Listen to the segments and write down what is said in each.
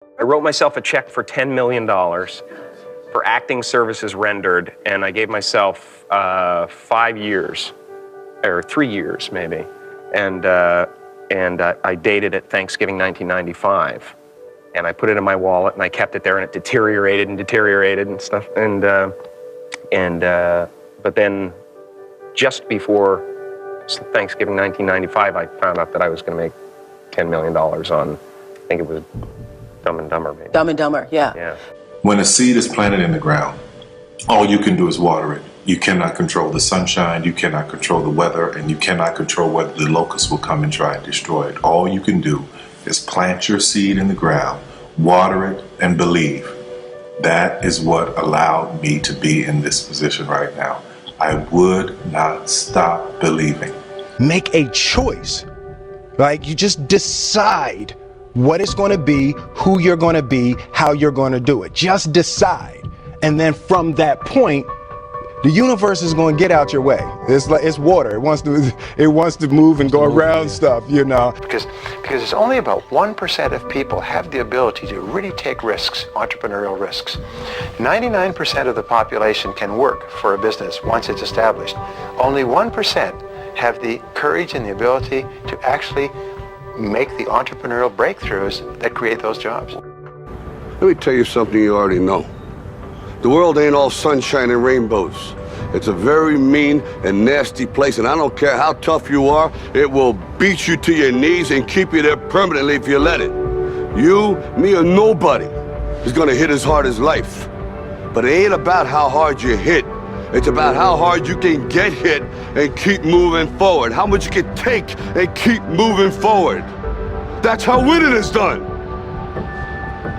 I wrote myself a check for $10 million for acting services rendered, and I gave myself 5 years, or 3 years maybe, and I dated it Thanksgiving 1995, and I put it in my wallet, and I kept it there, and it deteriorated and stuff, but then just before Thanksgiving 1995, I found out that I was going to make $10 million on, I think it was Dumb and Dumber, maybe. Dumb and Dumber, yeah. When a seed is planted in the ground, all you can do is water it. You cannot control the sunshine, you cannot control the weather, and you cannot control whether the locusts will come and try and destroy it. All you can do is plant your seed in the ground, water it, and believe. That is what allowed me to be in this position right now. I would not stop believing. Make a choice. Like, you just decide what it's going to be, who you're going to be, how you're going to do it. Just decide. And then from that point, the universe is going to get out your way. It's like, it's water. It wants to move and go around stuff, you know. Because it's only about 1% of people have the ability to really take risks, entrepreneurial risks. 99% of the population can work for a business once it's established. Only 1% have the courage and the ability to actually make the entrepreneurial breakthroughs that create those jobs. Let me tell you something you already know. The world ain't all sunshine and rainbows. It's a very mean and nasty place, and I don't care how tough you are, it will beat you to your knees and keep you there permanently if you let it. You, me, or nobody is gonna hit as hard as life. But it ain't about how hard you hit. It's about how hard you can get hit and keep moving forward. How much you can take and keep moving forward. That's how winning is done.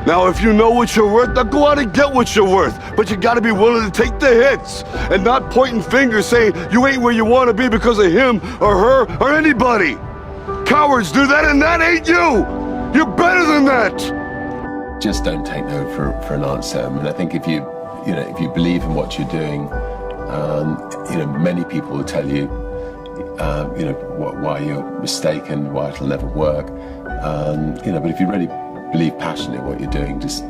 Now, if you know what you're worth, now go out and get what you're worth. But you gotta be willing to take the hits and not pointing fingers saying you ain't where you wanna be because of him or her or anybody. Cowards do that, and that ain't you. You're better than that. Just don't take no for an answer. I mean, I think if you believe in what you're doing, many people will tell you, why you're mistaken, why it'll never work. But if you really believe passionately in what you're doing, just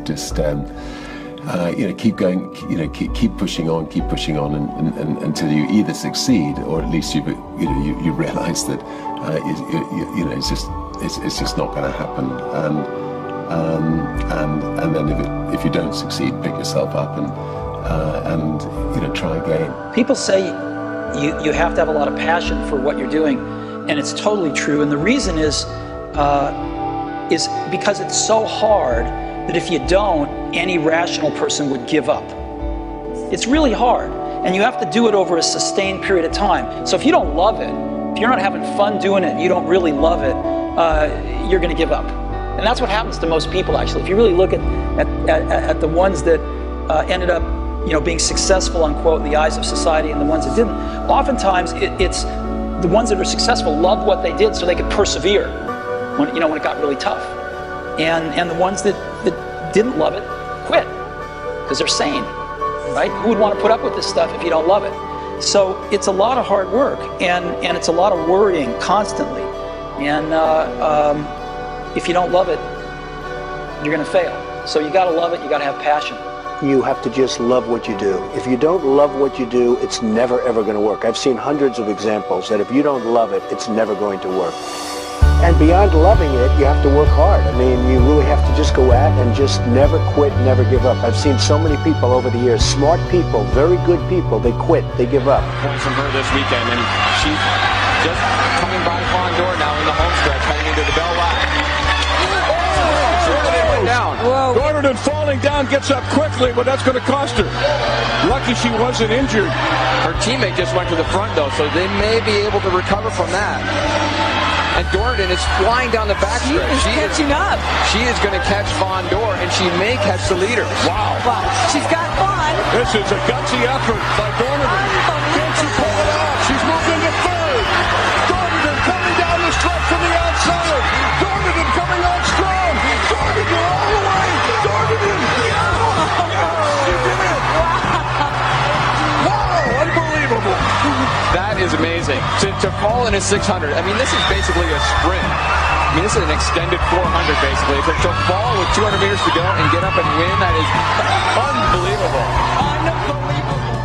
keep going, keep pushing on, and until you either succeed or at least you realize that it's just not going to happen. And then if you don't succeed, pick yourself up and try again. People say you have to have a lot of passion for what you're doing, and it's totally true. And the reason is because it's so hard that if you don't, any rational person would give up. It's really hard, and you have to do it over a sustained period of time. So if you don't love it, if you're not having fun doing it, and you don't really love it, you're going to give up. And that's what happens to most people, actually. If you really look at the ones that ended up, being successful, unquote, in the eyes of society, and the ones that didn't, oftentimes it's the ones that are successful loved what they did so they could persevere when it got really tough. And the ones that didn't love it quit because they're sane, right? Who would want to put up with this stuff if you don't love it? So it's a lot of hard work, and it's a lot of worrying constantly. And if you don't love it, you're going to fail. So you got to love it. You got to have passion. You have to just love what you do. If you don't love what you do, it's never ever going to work. I've seen hundreds of examples that if you don't love it, it's never going to work. And beyond loving it, you have to work hard. I mean, you really have to just go at and just never quit, never give up. I've seen so many people over the years, smart people, very good people, they quit, they give up. Points from her this weekend, and she's just coming by Fondor now in the home stretch, heading into the bell lap. Gordon falling down, gets up quickly, but that's going to cost her. Lucky she wasn't injured. Her teammate just went to the front, though, so they may be able to recover from that. And Dornan is flying down the backstretch. She is catching up. She is going to catch Fondor, and she may catch the leader. Wow. Well, she's got fun. This is a gutsy effort by Dornan. Can she pull it off? She's moved into third. Dornan coming down the stretch from the outside. Dornan coming on strong. Dornan all the way. Dornan. She did it. Wow. Unbelievable. That is amazing. To fall in a 600, I mean, this is basically a sprint. I mean, this is an extended 400 basically. But she'll fall with 200 meters to go and get up and win. That is unbelievable. Unbelievable.